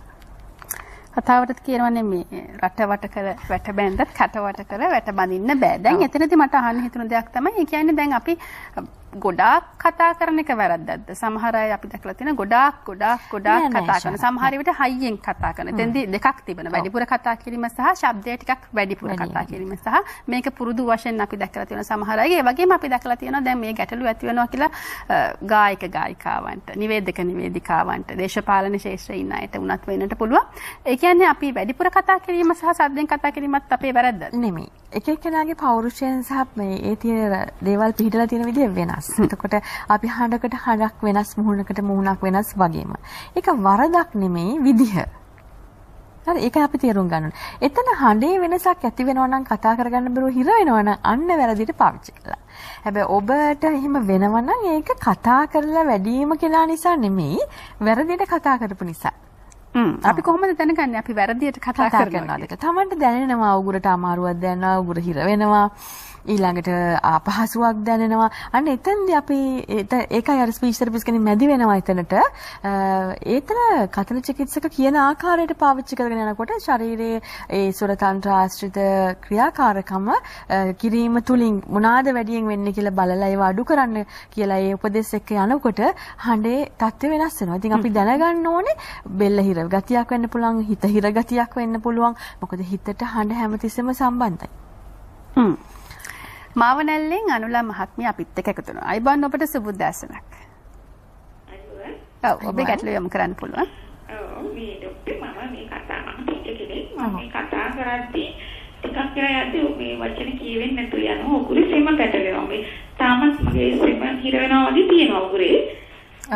කතාවටත් කියනවනේ මේ රටවට කර වැට බැඳත් කටවට කර වැට බඳින්න බෑ. දැන් එතනදී මට අහන්න හිතුණ දෙයක් තමයි ඒ කියන්නේ දැන් අපි ගොඩාක් කතා කරන එක වැරද්දක්ද? සමහර අය අපි දැකලා තියෙන ගොඩාක් කතා කරන. සමහර විට හයියෙන් කතා කරන. එතෙන්දී දෙකක් තිබෙනවා. වැඩිපුර කතා කිරීම සහ ශබ්දය ටිකක් වැඩිපුර කතා කිරීම සහ මේක පුරුදු වශයෙන් අපි දැකලා තියෙන සමහර අය. ඒ වගේම අපි දැකලා තියෙනවා දැන් මේ ගැටලු ඇති වෙනවා කියලා ගායක ගායිකාවන්ට, නිවේදක නිවේදිකාවන්ට, දේශපාලන ශාස්ත්‍රයේ ඉන්න අයට උනත් වෙන්නට පුළුවන්. ඒ කියන්නේ අපි වැඩිපුර කතා කිරීම සහ ශබ්දෙන් කතා කිරීමත් අපේ වැරද්දද? නෙමෙයි. එක එක්කෙනාගේ පෞරුෂයෙන් සහ මේ ඒ තියෙන දේවල් පිළිහිටලා තියෙන විදිය වෙනස්. එතකොට අපි හඬකට හඬක් වෙනස්, මුහුණකට මුහුණක් වෙනස් වගේම. ඒක වරදක් නෙමෙයි විදිහ. හරි ඒක අපි තේරුම් ගන්න ඕනේ. එතන හඬේ වෙනසක් ඇති වෙනවා නම් කතා කරගන්න බැරුව හිර වෙනවා නම් අන්න වැරදිට පාවිච්චි කළා. හැබැයි ඔබට එහෙම වෙනවා නම් ඒක කතා කරලා වැඩිම කෙනා නිසා නෙමෙයි වැරදිට කතා කරපු නිසා. අපි කොහොමද දැනගන්නේ අපි වැරදියට කතා කරනවද? තමන්ට දැනෙනවා උගුරට අමාරුවක් දැනෙනවා, උගුර හිර වෙනවා, ඊළඟට අපහසුාවක් දැනෙනවා. අන්න එතෙන්දී අපි ඒකයි අර ස්පීච් තෙරපිස්ට් කෙනෙක් මැදි වෙනවා එතනට. ඒතන කතන චිකිත්සක කියන ආකාරයට පාවිච්චි කරගෙන යනකොට ශරීරයේ ඒ සුරතන්ත්‍ර ආශ්‍රිත ක්‍රියාකාරකම කිරීම තුලින් මොනවාද වැඩියෙන් වෙන්නේ කියලා බලලා ඒව අඩු කරන්න කියලා ඒ උපදෙස් එක්ක යනකොට හඬේ තත්ත්වය වෙනස් වෙනවා. ඉතින් අපි දැනගන්න ඕනේ බෙල්ල හිර ගතියක් වෙන්න පුළුවන්, හිත හිර ගතියක් වෙන්න පුළුවන්. මොකද හිතට හඬ හැමතිස්සෙම සම්බන්ධයි. මාවනැල්ලෙන් අනුලා මහත්මිය අපිත් එක්ක එකතු වෙනවා. අයිබන් ඔබට සුබුද්දාසනක්. අයිබෝන්. ඔව් ඔබේ ගැටලු යොමු කරන්න පුළුවන්. ඔව් මේ ડોක්ටර් මම මේ කතා කරද්දී ටිකක් වෙලා යද්දී මේ වචන කියවෙන්නේ නැතු යනවා. උගුරේ සෙම ගැටලෙනවා. මේ තාමත් මගේ සෙම හිර වෙනවා වගේ තියෙනවා උගුරේ.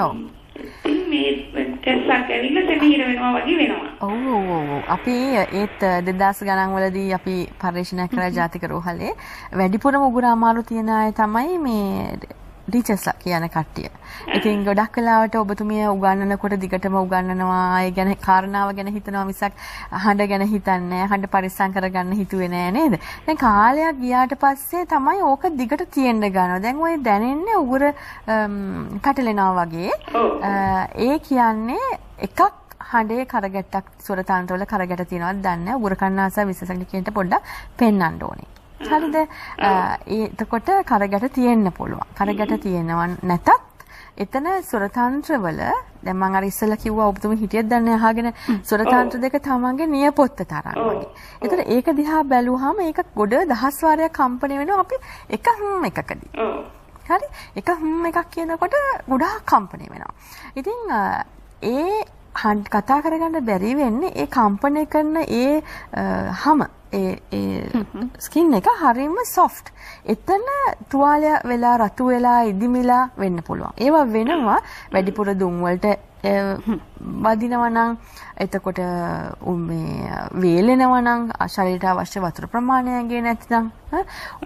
ඔව්. ඉතින් මේ කැස්සක් ඇවිල්ලා සෙනහිර වෙනවා වගේ වෙනවා. ඔව් අපි ඒත් 2000 ගණන් වලදී අපි පරිශීලනය කරා ජාතික රෝහලේ වැඩිපුරම උගුර අමාරු තියන අය තමයි මේ ටීචර්ස්ලා කියන කට්ටිය. ඉතින් ගොඩක් වෙලාවට ඔබතුමිය උගන්වනකොට දිගටම උගන්වනවා ඒ ගැන කාරණාව ගැන හිතනවා මිසක් හඬ ගැන හිතන්නේ නැහැ. හඬ පරිස්සම් කරගන්න හිතුවේ නෑ නේද? දැන් කාලයක් ගියාට පස්සේ තමයි ඕක දිගට තියෙන්න ගන්නවා. දැන් ඔය දැනෙන්නේ උගුර පැටලෙනවා වගේ. ඒ කියන්නේ එකක් හඬේ කරගැටක් ස්වර තන්ත්‍රවල කරගැට තියෙනවද දන්නේ නැහැ. උගුර කන්නාසා විශේෂඥයෙක්ට පොඩ්ඩක් පෙන්වන්න ඕනේ. හරිද? එතකොට කරගැට තියෙන්න පුළුවන්. කරගැට තියෙනව නැතත් එතන ස්වරතන්ත්‍රවල දැන් මම අර ඉස්සෙල්ලා කිව්වා ඔබතුමී හිටියද දන්නේ අහගෙන ස්වරතන්ත්‍ර දෙක තමන්ගේ නියපොත්ත තරම් වගේ. ඒතර ඒක දිහා බැලුවාම ඒක ගොඩ දහස් වාරයක් කම්පණය වෙනවා අපි එක එකකදී. හරි? එක එකක් කියනකොට ගොඩාක් කම්පණය වෙනවා. ඉතින් ඒ කතා කරගන්න බැරි වෙන්නේ ඒ කම්පණය කරන ඒ හැම ඒ ස්කින් එක හරියම සොෆ්ට්. එතන තුවාලය වෙලා රතු වෙලා ඉදිමිලා වෙන්න පුළුවන්. ඒවා වෙනවා වැඩිපුර දුම් වලට වදිනවා නම් එතකොට මේ වේලෙනවා නම් ශරීරයට අවශ්‍ය වතුර ප්‍රමාණය ගේ නැත්නම්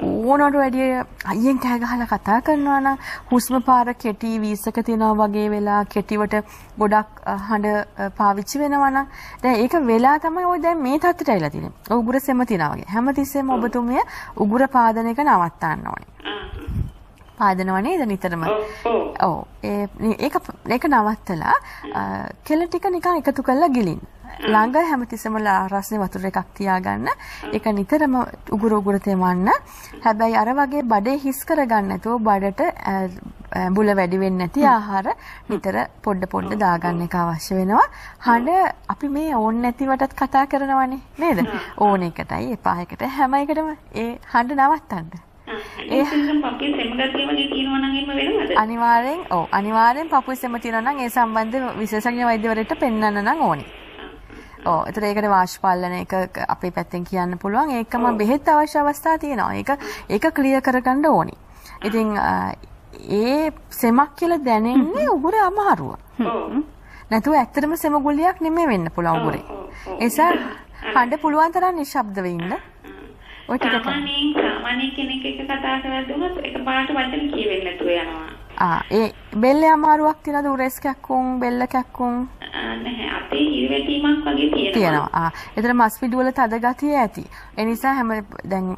ඕනට වැඩි අයියෙන් කෑ ගහලා කතා කරනවා නම් හුස්ම පාර කෙටි වීසක තියනවා වගේ වෙලා කෙටිවට ගොඩක් හඬ පාවිච්චි වෙනවා නම් දැන් ඒක වෙලා තමයි ඔය දැන් මේ තත්ත්වයට ඇවිල්ලා තියෙන්නේ. උගුර සෙම තියනවා වගේ. හැමතිස්සෙම ඔබතුමිය උගුර පාදන එක නවත්තන්න ඕනේ. පාදනවා නේද නිතරම? ඔව්. ඒක නවත්තලා කෙල ටික නිකන් එකතු කරලා ගිලින්න. ළඟ හැමතිස්සෙම රස්නේ වතුර එකක් තියාගන්න. ඒක නිතරම උගුර තෙමන්න. හැබැයි අර වගේ බඩේ හිස් කරගන්න නැතුව බඩට බුල වැඩි වෙන්නේ නැති ආහාර නිතර පොඩ දාගන්න එක අවශ්‍ය වෙනවා. හඬ අපි මේ ඕන් නැතිවටත් කතා කරනවානේ නේද? ඕන එකටයි එපා එකට හැම එකටම ඒ හඬ නවත්තන්න. ඒ පපුවේ සෙම ගතිය වගේ තියෙනවා නම් එහෙම වෙනවද? අනිවාර්යෙන් පපුවේ සෙම තියෙනවා නම් ඒ සම්බන්ධ විශේෂඥ වෛද්‍යවරයෙක්ට පෙන්වන්න නම් ඕනේ. ඒතර ඒකට වාෂ්පාලන එක අපේ පැත්තෙන් කියන්න පුළුවන්. ඒකම බෙහෙත් අවශ්‍ය අවස්ථා තියෙනවා. ඒක ක්ලියර් කරගන්න ඕනේ. ඉතින් ඒ සෙමක් කියලා දැනෙන්නේ උගුර අමාරුව. නැතුව ඇත්තටම සෙම ගුලියක් නෙමෙයි වෙන්න පුළුවන් උගුරේ. ඒ නිසා හඬ පුළුවන් තරම් නිශ්ශබ්ද වෙන්න. ඔය ටික සාමාන්‍ය කෙනෙක් එක්ක කතා කරලා දුන්නොත් එකපාරට වචන කියවෙන්නේ නැතුව යනවා. ඒ බෙල්ලේ අමාරුවක් තියනද උරස් කැක්කුම් බෙල්ල කැක්කුම්? නැහැ අපේ හිරවැටීමක් වගේ තියෙනවා. ඒතර මස් පිඩු වල තද ගතිය ඇති. ඒ නිසා දැන්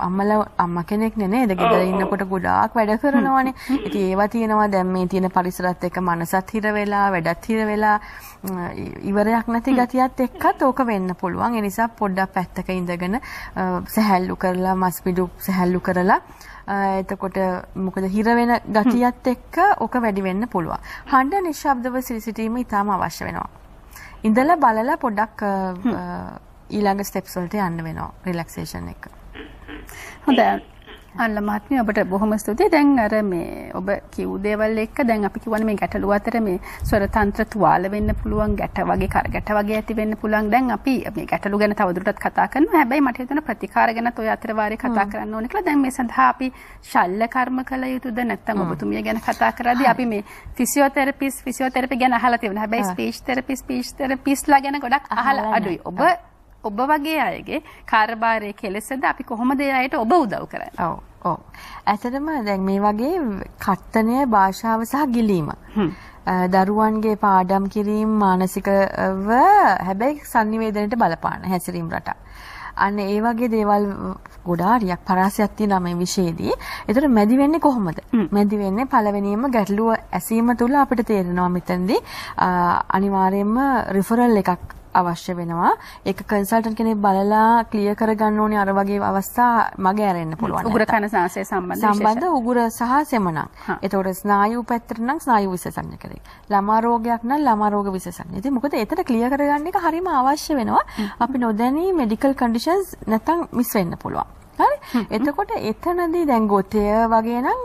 අම්මා කෙනෙක් නේද ගෙදර ඉන්නකොට ගොඩාක් වැඩ කරනවානේ. ඉතින් ඒවා තියෙනවා දැන් මේ තියෙන පරිසරත් එක්ක මනසත් හිර වෙලා වැඩත් හිර වෙලා ඉවරයක් නැති ගතියත් එක්කත් ඕක වෙන්න පුළුවන්. ඒ නිසා පොඩ්ඩක් පැත්තක ඉඳගෙන සැහැල්ලු කරලා මස් පිඩු සැහැල්ලු කරලා එතකොට මොකද හිර වෙන ගතියත් එක්ක ඕක වැඩි වෙන්න පුළුවන්. හඬ නිශ්ශබ්දව සිටීම ඉතාම අවශ්‍ය වෙනවා. ඉඳලා බලලා පොඩ්ඩක් ඊළඟ ස්ටෙප්ස් වලට යන්න වෙනවා රිලැක්සේෂන් එක. හොඳයි. අල්ල මහත්මිය ඔබට බොහොම ස්තුතියි. දැන් අර මේ ඔබ කිව් දේවල් එක්ක දැන් අපි කියවනේ මේ ගැටලුව අතර මේ ස්වර තන්ත්‍ර තුවාල වෙන්න පුළුවන් ගැට වගේ කරගැට වගේ ඇති වෙන්න පුළුවන්. දැන් අපි මේ ගැටලු ගැන තවදුරටත් කතා කරනවා. හැබැයි මට හිතෙන ප්‍රතිකාර ගැනත් ඔය අතර වාරේ කතා කරන්න ඕනේ කියලා. දැන් මේ සඳහා අපි ශල්‍ය කර්ම කළ යුතුද නැත්නම් ඔබතුමිය ගැන කතා කරද්දී අපි මේ ෆිසියෝതെරපි ගැන අහලා තියෙනවා. හැබැයි ස්පීච් තෙරපිස්ලා ගැන ගොඩක් අහලා අඩුයි. ඔබ වගේ අයගේ කාර්යභාරයේ කෙලෙසද අපි කොහොමද ඒ අයට ඔබ උදව් කරන්නේ? ඔව්. ඇත්තටම දැන් මේ වගේ කර්තනය භාෂාව සහ ගිලීම. දරුවන්ගේ පාඩම් කිරීම මානසිකව හැබැයි sannivedanයට බලපාන හැසිරීම රටා. අන්න ඒ වගේ දේවල් ගොඩාරියක් පරාසයක් තියෙනවා මේ විෂයේදී. ඒතර මැදි වෙන්නේ කොහොමද? මැදි වෙන්නේ පළවෙනියෙන්ම ගැටලුව ඇසීම තුළ අපිට තේරෙනවා මෙතනදී අනිවාර්යයෙන්ම රිෆරල් එකක් අවශ්‍ය වෙනවා. ඒක කන්සල්ටන්ට් කෙනෙක් බලලා ක්ලියර් කරගන්න ඕනේ අර වගේ අවස්ථා මගේ ඇරෙන්න පුළුවන්. උගුර කන සංසය සම්බන්ධ උගුර සහ සෙමනක්. ඒතකොට ස්නායු පැත්තට නම් ස්නායු විශේෂඥ කෙනෙක්. ළමා රෝගයක් නම් ළමා රෝග විශේෂඥ. ඉතින් මොකද එතන ක්ලියර් කරගන්න එක හරිම අවශ්‍ය වෙනවා. අපි නොදැනී මෙඩිකල් කන්ඩිෂන්ස් නැත්තම් මිස් වෙන්න පුළුවන්. හරි? එතකොට එතනදී දැන් ගොතය වගේ නම්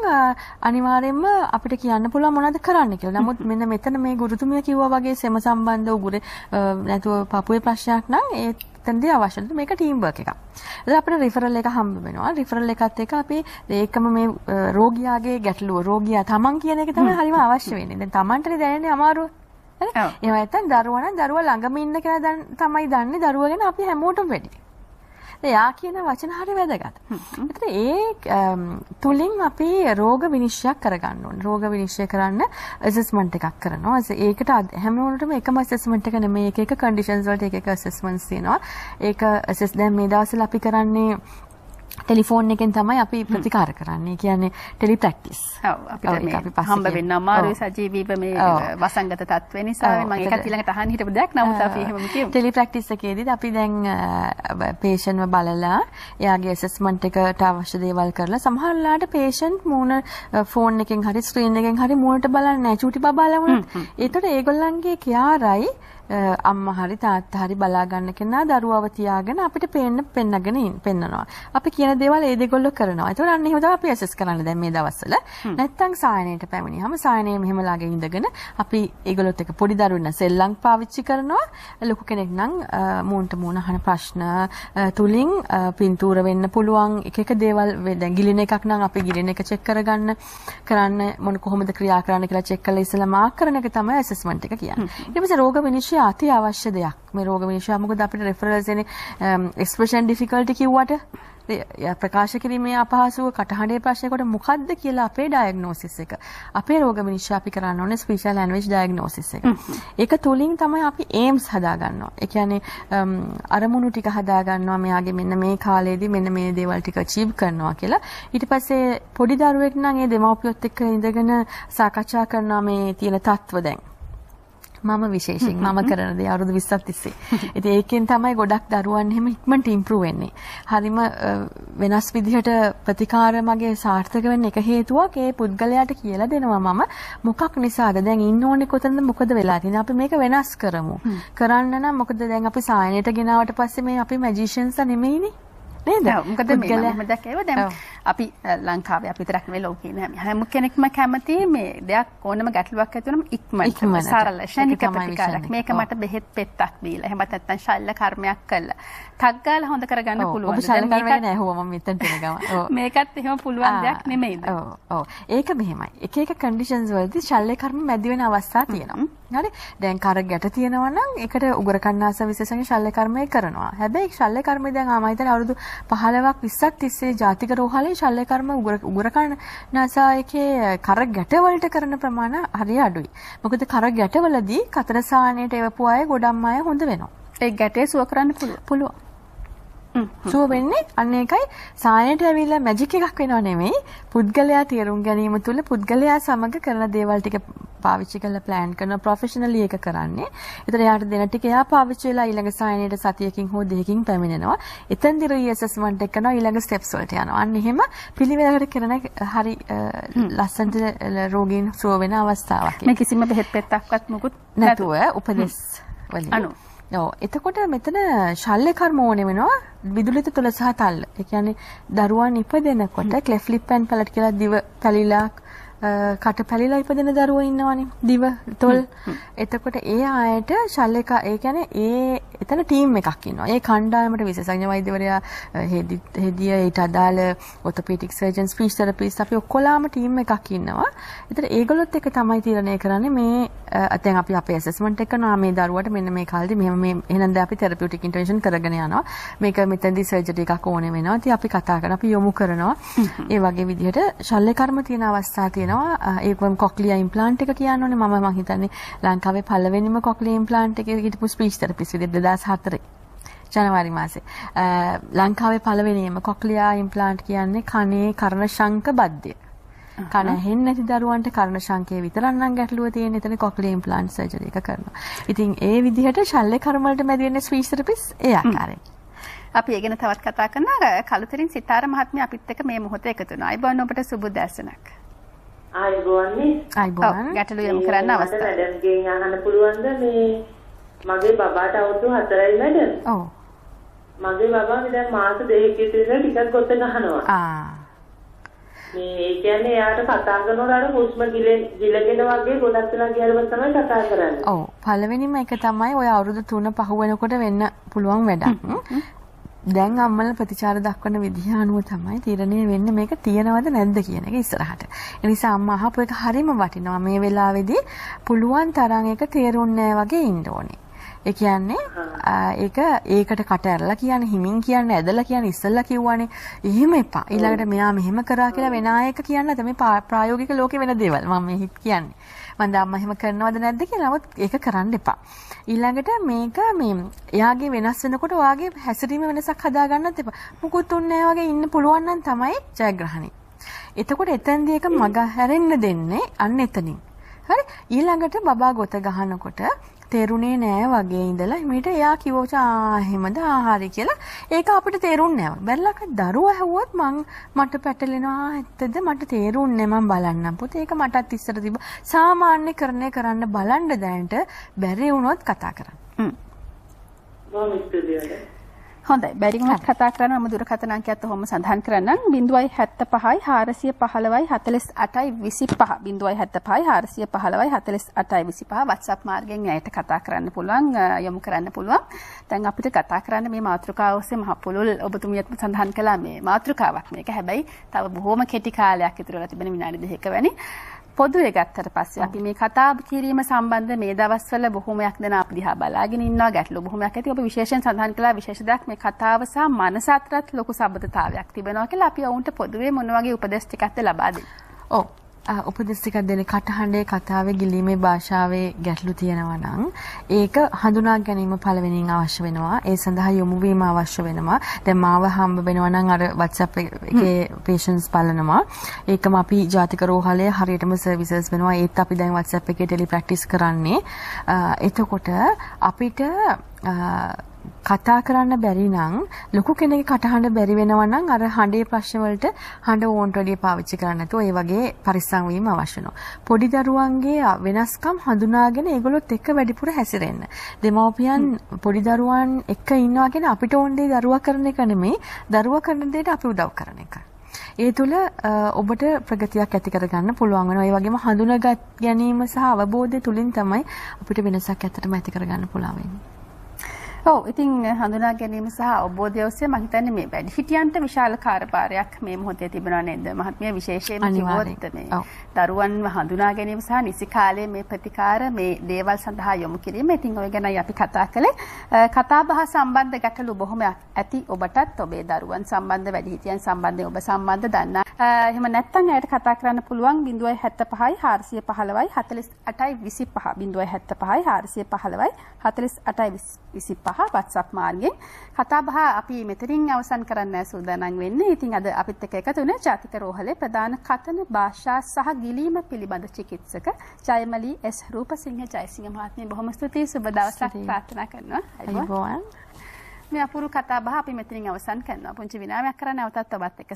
අනිවාර්යයෙන්ම අපිට කියන්න පුළුවන් මොනවද කරන්න කියලා. නමුත් මෙන්න මෙතන මේ ගුරුතුමිය කිව්වා වගේ සෙම සම්බන්ධ උගුරේ නැතුව පපුවේ ප්‍රශ්නයක් නම් එතනදී අවශ්‍ය නැහැ. මේක ටීම් වර්ක් එකක්. ඉතින් අපිට රිෆරල් එක හම්බ වෙනවා. රිෆරල් එකත් එක්ක අපි ඒකම මේ රෝගියාගේ ගැටලුව රෝගියා තමන් කියන එක තමයි හරිම අවශ්‍ය වෙන්නේ. දැන් තමන්ටනේ දැනෙන්නේ අමාරුව. හරි එහෙම නැත්නම් දරුවා නම් දරුවා ළඟම ඉන්න කෙනා තමයි දන්නේ දරුවා ගැන අපි හැමෝටම වැඩි. එයා කියන වචන හරිය වැදගත්. ඒතර ඒ තුලින් අපි රෝග විනිශ්චය කරගන්න ඕනේ. රෝග විනිශ්චය කරන්න ඇසස්මන්ට් එකක් කරනවා. ඒකට හැමෝටම එකම ඇසස්මන්ට් එක නෙමෙයි. එක එක කන්ඩිෂන්ස් වලට එක එක ඇසස්මන්ට්ස් තියෙනවා. ඒක ඇසස් දැන් මේ දවස්වල අපි කරන්නේ ටෙලිෆෝන් එකෙන් තමයි අපි ප්‍රතිකාර කරන්නේ. කියන්නේ ටෙලි ප්‍රැක්ටිස්. ඔව් අපිට මේ හම්බ වෙන්න අමාරුයි සජීවීව මේ වසංගත තත්ත්ව නිසා මම ඒකත් ඊළඟට අහන්න හිටපු දෙයක්. නමුත් අපි එහෙමම කියමු. ටෙලි ප්‍රැක්ටිස් එකේදී අපි දැන් පේෂන්ට්ව බලලා එයාගේ ඇසස්මන්ට් එකට අවශ්‍ය දේවල් කරලා සමහර වෙලාවට පේෂන්ට් මූණ ෆෝන් එකෙන් හරි ස්ක්‍රීන් එකෙන් හරි මූණට බලන්නේ නැහැ. චූටි බබාලා වුණා. ඒතකොට ඒගොල්ලන්ගේ කියාරයි අම්මා හරි තාත්තා හරි බලා ගන්න කෙනා දරුවව තියාගෙන අපිට පෙන්නනවා. අපි කියන දේවල් ඒ දෙගොල්ලෝ කරනවා. ඒතකොට අන්න එහෙම තමයි අපි ඇසස් කරන්නේ දැන් මේ දවස්වල. නැත්තම් සායනයට පැමිණියාම සායනයේ මෙහෙම ළඟ ඉඳගෙන අපි ඒගොල්ලොත් එක්ක පොඩි දරුවෝ සෙල්ලම් පාවිච්චි කරනවා. ලොකු කෙනෙක් නම් මූණට මූණ අහන ප්‍රශ්න තුලින් පින්තූර වෙන්න පුළුවන් එක එක දේවල් දැන් ගිලින එකක් නම් අපි ගිලින එක චෙක් කරන්න කොහොමද ක්‍රියා කරන්න කියලා චෙක් කරලා ඉස්සලා මාක් කරන එක තමයි ඇසස්මන්ට් එක කියන්නේ. ඊට පස්සේ රෝග විනිශ්චය අති අවශ්‍ය දෙයක්. මේ රෝග විනිශ්චය මොකද අපිට රෙෆරල්ස් එන්නේ එක්ස්ප්‍රෙෂන් ඩිෆිකල්ටි කිව්වට ප්‍රකාශ කිරීමේ අපහසුව කටහඬේ ප්‍රශ්නයකට මොකද්ද කියලා අපේ ඩයග්නොසිස් එක. අපේ රෝග විනිශ්චය අපි කරන්න ඕනේ ස්පීචල් ලැන්ග්වේජ් ඩයග්නොසිස් එක. ඒක තුලින් තමයි අපි ඒම්ස් හදා ගන්නවා. ඒ කියන්නේ අරමුණු ටික හදා ගන්නවා මෙයාගේ මෙන්න මේ කාලේදී මෙන්න මේ දේවල් ටික අචීව් කරනවා කියලා. ඊට පස්සේ පොඩි දරුවෙක් නම් ඒ දෙමව්පියොත් එක්ක ඉඳගෙන සාකච්ඡා කරනවා මේ තියෙන තත්ත්ව දැන්. මම විශේෂයෙන් මම කරන දේ අවුරුදු 20ක් තිස්සේ. ඉතින් ඒකෙන් තමයි ගොඩක් දරුවන් එහෙම ඉක්මනට ඉම්ප්‍රූව් වෙන්නේ. හරිම වෙනස් විදිහට ප්‍රතිකාර මගේ සාර්ථක වෙන්න එක හේතුවක් ඒ පුද්ගලයාට කියලා දෙනවා මම මොකක් නිසාද දැන් ඉන්න ඕනේ කොතනද මොකද වෙලා තියෙන්නේ අපි මේක වෙනස් කරමු. කරන්න නම් මොකද දැන් අපි සායනයට ගෙනාවට පස්සේ මේ අපි මැජිෂියන්ස්ලා නෙමෙයිනේ. නේද? මොකද මේ මම දැක්කේ දැන් අපි ලංකාවේ අපි විතරක් නෙවෙයි ලෝකේ නෑ හැම කෙනෙක්ම කැමති මේ දෙයක් ඕනම ගැටලුවක් ඇති වුණාම ඉක්මනට සරල ශනික ප්‍රතිකාරයක් මේක මට බෙහෙත් පෙත්තක් දීලා එහෙම නැත්නම් ශල්‍ය කර්මයක් කළා ටක් ගාලා හොඳ කරගන්න පුළුවන්. ඔබ ශල්‍ය කර්මයක් නෑ හොව මම මෙතනට එන ගම. මේකත් එහෙම පුළුවන් දෙයක් නෙමෙයිද? ඔව්. ඒක මෙහෙමයි. එක එක කන්ඩිෂන්ස් වලදී ශල්‍ය කර්ම මැදි වෙන අවස්ථා තියෙනවා. හරි දැන් කර ගැට තියෙනවා නම් ඒකට උගර කන්නාස විශේෂයෙන් ශල්‍ය කර්මය කරනවා. හැබැයි ශල්‍ය කර්මය දැන් ආම හිතන අවුරුදු 15ක් 20ක් තිස්සේ ජාතික රෝහලේ ශල්‍ය කර්ම උගර කන්නාසයේ කර ගැට වලට කරන ප්‍රමාණය හරිය අඩුයි. මොකද කර ගැටවලදී කතර සාහනයට එවපු අය ගොඩක් අය හොඳ වෙනවා. ඒ ගැටේ සුව කරන්න පුළුවන්. සුව වෙන්නේ අන්න ඒකයි සායනයට ඇවිල්ලා මැජික් එකක් වෙනව නෙමෙයි පුද්ගලයා තේරුම් ගැනීම තුළ පුද්ගලයා සමග කරන දේවල් ටික පාවිච්චි කරලා ප්ලෑන් කරන ප්‍රොෆෙෂනලි එක කරන්නේ. ඒතර එයාට දෙන ටික එයා පාවිච්චි වෙලා ඊළඟ සායනයට සතියකින් හෝ දෙකකින් පැමිණෙනවා. එතෙන්දි රීඇසස්මන්ට් එක කරනවා ඊළඟ ස්ටෙප්ස් වලට යනවා. අන්න එහෙම පිළිවෙලකට කරන හරි ලස්සනට රෝගීන් සුව වෙන අවස්ථාවක්. මේ කිසිම බෙහෙත් පෙත්තක්වත් මොකුත් නැතුව උපදෙස් වලින්. ඔව් එතකොට මෙතන ශල්‍ය කර්ම ඕනේ වෙනවා විදුලිත තුල සහ තල්ල. ඒ කියන්නේ දරුවන් ඉපදෙනකොට ක්ලෙෆ්ට් ලිප් ඇන් පැලට් කියලා දිව පැලිලා කට පැලිලා ඉපදෙන දරුවෝ ඉන්නවනේ දිව තොල්. එතකොට ඒ ආයත ශල්‍ය ඒ කියන්නේ එතන ටීම් එකක් ඉන්නවා. ඒ කණ්ඩායමට විශේෂඥ වෛද්‍යවරයා හෙදිය ඊට අදාළ ඔර්තොපෙඩික් සර්ජන් ස්පීච් තෙරපිස්ට් අපි ඔක්කොලාම ටීම් එකක් ඉන්නවා. ඒතර ඒගොල්ලොත් එක තමයි තීරණය කරන්නේ මේ දැන් අපි අපේ ඇසස්මන්ට් එක කරනවා මේ දරුවට මෙන්න මේ කාලෙදි මෙහෙම මේ එහෙනම් දැන් අපි තෙරපියුටික් ඉන්ටර්වෙන්ෂන් කරගෙන යනවා. මේක මෙතනදී සර්ජරි එකක් ඕනේ වෙනවා. ඉතින් අපි කතා කරනවා අපි යොමු කරනවා. ඒ වගේ විදිහට ශල්‍ය කර්ම තියෙන අවස්ථා තියෙනවා. ඒකම කොක්ලියා ඉම්ප්ලාන්ට් එක කියනෝනේ මම හිතන්නේ ලංකාවේ පළවෙනිම කොක්ලියා ඉම්ප්ලාන්ට් එකේ හිටපු ස්පීච් තෙරපිස්ට් විදිහට 2004 ජනවාරි මාසේ ලංකාවේ පළවෙනිම කොක්ලියා ඉම්ප්ලාන්ට් කියන්නේ කනේ කර්ණ ශංක බද්ධය. කන ඇහෙන්නේ නැති දරුවන්ට කර්ණ ශංකයේ විතරක් නම් ගැටලුව තියෙන. එතන කොක්ලියා ඉම්ප්ලාන්ට් සර්ජරි එක කරනවා. ඉතින් ඒ විදිහට ශල්‍ය කර්ම වලට මැදි වෙන ස්පීච් තෙරපිස්ට් ඒ ආකාරයෙන්. අපි ඒ ගැන තවත් කතා කරනවා. කලුතරින් සිතාර මහත්මිය අපිත් එක්ක මේ මොහොතේ එකතු වෙනවා. අයිබෝන් ඔබට සුබ දැසනක්. ආයිබෝන් ගැටලු යොමු කරන්න අවස්ථාව. මැඩම්ගෙන් අහන්න පුළුවන්ද මේ මගේ බබාට අවුරුදු 4යි මැඩම්. ඔව්. මගේ බබා දැන් මාස 2ක විතර ටිකක් ගොත ගහනවා. මේ ඒ කියන්නේ එයාට කතා කරනකොට අර හුස්ම ගිලගෙන වගේ ගොඩක් වෙලා ගියරම තමයි කතා කරන්නේ. ඔව්. පළවෙනිම එක තමයි ඔය අවුරුදු 3 පහ වෙනකොට වෙන්න පුළුවන් වැඩක්. දැන් අම්මලා ප්‍රතිචාර දක්වන විදිහ අනුව තමයි තීරණය වෙන්නේ මේක තියනවද නැද්ද කියන එක ඉස්සරහට. ඒ නිසා අම්මා අහපු එක හරිම වටිනවා. මේ වෙලාවේදී පුළුවන් තරම් ඒක තේරුන්නේ නැහැ වගේ ඉන්න ඕනේ. ඒ කියන්නේ ඒකට කට ඇරලා කියන්නේ හිමින් කියන්නේ ඇදලා කියන්නේ ඉස්සල්ලා කිව්වනේ. එහෙම එපා. ඊළඟට මෙයා මෙහෙම කරා කියලා වෙන ආයක කියන්න තමයි ප්‍රායෝගික ලෝකේ වෙන දේවල් මම මේ කියන්නේ. මන්ද අම්මා එහෙම කරනවද නැද්ද කියලා නමුත් ඒක කරන්න එපා. ඊළඟට මේක එයාගේ වෙනස් වෙනකොට ඔයාගේ හැසිරීම වෙනසක් හදාගන්නත් එපා. මුකුත් උන්නේ නැහැ වගේ ඉන්න පුළුවන් නම් තමයි ජයග්‍රහණය. එතකොට එතෙන්දී ඒක මග හැරෙන්න දෙන්නේ අන්න එතනින්. හරි? ඊළඟට බබා ගොත ගහනකොට තේරුනේ නෑ වගේ ඉඳලා මේට එයා කිව්වා එහෙමද හරි කියලා ඒක අපිට තේරුන්නේ නෑ. බැලලක දරුවා ඇහුවොත් මට පැටලෙනවා ඇත්තද මට තේරුන්නේ මම බලන්නම් පුතේ ඒක මටත් ඉස්සර තිබ්බා. සාමාන්‍යකරණය කරන්න බලන්න දැනට බැරි වුණොත් කතා කරන්න. හොඳයි බැරි වුණත් කතා කරන්න මම දුරකථන අංකයත් ඔහොම සඳහන් කරන්නම් 075 415 48 25 075 415 48 25 WhatsApp මාර්ගයෙන් ඇයට කතා කරන්න පුළුවන් යොමු කරන්න පුළුවන්. දැන් අපිට කතා කරන්න මේ මාතෘකාව ඔස්සේ මහ පුළුල් ඔබතුමියත් සඳහන් කළා මේ මාතෘකාවක් මේක. හැබැයි තව බොහොම කෙටි කාලයක් ඉතුරු වෙලා තිබෙන විනාඩි 2ක වැනි පොදුවේ ගත්තට පස්සේ අපි මේ කතා කිරීම සම්බන්ධ මේ දවස්වල බොහොමයක් දෙනා අපි දිහා බලාගෙන ඉන්නවා ගැටලු බොහොමයක් ඇති. ඔබ විශේෂයෙන් සඳහන් කළා විශේෂ දෙයක් මේ කතාව සහ මනස අතරත් ලොකු සම්බන්ධතාවයක් තිබෙනවා කියලා අපි ඔවුන්ට පොදුවේ මොන වගේ උපදෙස් ටිකක්ද ලබා දෙන්නේ? ඔව්. උපදෙස් ටිකක් දෙන්නේ කටහඬේ කතාවේ ගිලීමේ භාෂාවේ ගැටලු තියෙනවා නම් ඒක හඳුනා ගැනීම පළවෙනියෙන් අවශ්‍ය වෙනවා. ඒ සඳහා යොමු වීම අවශ්‍ය වෙනවා. දැන් මාව හම්බ වෙනවා නම් අර WhatsApp එකේ patients බලනවා. ඒකම අපි ජාතික රෝහලේ හරියටම සර්විසස් වෙනවා. ඒත් අපි දැන් WhatsApp එකේ ටෙලි ප්‍රැක්ටිස් කරන්නේ. එතකොට අපිට කතා කරන්න බැරි නම් ලොකු කෙනෙක්ගේ කටහඬ බැරි වෙනවා නම් අර හඬේ ප්‍රශ්න වලට හඬ ඕන්ට වැඩිය පාවිච්චි කරන්න නැතුව ඒ වගේ පරිස්සම් වීම අවශ්‍ය වෙනවා. පොඩි දරුවන්ගේ වෙනස්කම් හඳුනාගෙන ඒගොල්ලොත් එක්ක වැඩිපුර හැසිරෙන්න. දෙමව්පියන් පොඩි දරුවන් එක්ක ඉන්නවා කියන්නේ අපිට ඕන දේ දරුවා කරන එක නෙමෙයි දරුවා කරන දේට අපි උදව් කරන එක. ඒ තුළ ඔබට ප්‍රගතියක් ඇති කරගන්න පුළුවන් වෙනවා. ඒ වගේම හඳුනාගත් ගැනීම සහ අවබෝධය තුලින් තමයි අපිට වෙනසක් ඇත්තටම ඇති කරගන්න පුළුවන් වෙන්නේ. ඔව් ඉතින් හඳුනා ගැනීම සහ අවබෝධය ඔස්සේ මම හිතන්නේ මේ වැඩිහිටියන්ට විශාල කාර්යභාරයක් මේ මොහොතේ තිබෙනවා නේද මහත්මිය විශේෂයෙන්ම කිව්වොත් මේ දරුවන්ව හඳුනා ගැනීම සහ නිසි කාලයේ මේ ප්‍රතිකාර මේ දේවල් සඳහා යොමු කිරීම. ඉතින් ඔය ගැනයි අපි කතා කළේ. කතා බහ සම්බන්ධ ගැටලු බොහොමයක් ඇති ඔබටත් ඔබේ දරුවන් සම්බන්ධ වැඩිහිටියන් සම්බන්ධයෙන් ඔබ සම්බන්ධ දන්නා. එහෙම නැත්නම් ඇයට කතා කරන්න පුළුවන් 075 415 48 25 075 415 48 25 WhatsApp මාර්ගයෙන් කතා බහ අපි මෙතනින් අවසන් කරන්න සූදානම් වෙන්නේ. ඉතින් අද අපිත් එක්ක එකතු වෙන ජාතික රෝහලේ ප්‍රධාන කතන භාෂා සහ ගිලීම පිළිබඳ චිකිත්සක ජයමලී එස් රූපසිංහ ජයසිංහ මහත්මිය බොහොම ස්තුතියි. සුබ දවසක් ප්‍රාර්ථනා කරනවා. අයිබෝවන්. මේ අපූර්ව කතා බහ අපි මෙතනින් අවසන් කරනවා. පුංචි විනාමයක් කරලා නැවතත් ඔබත් එක්ක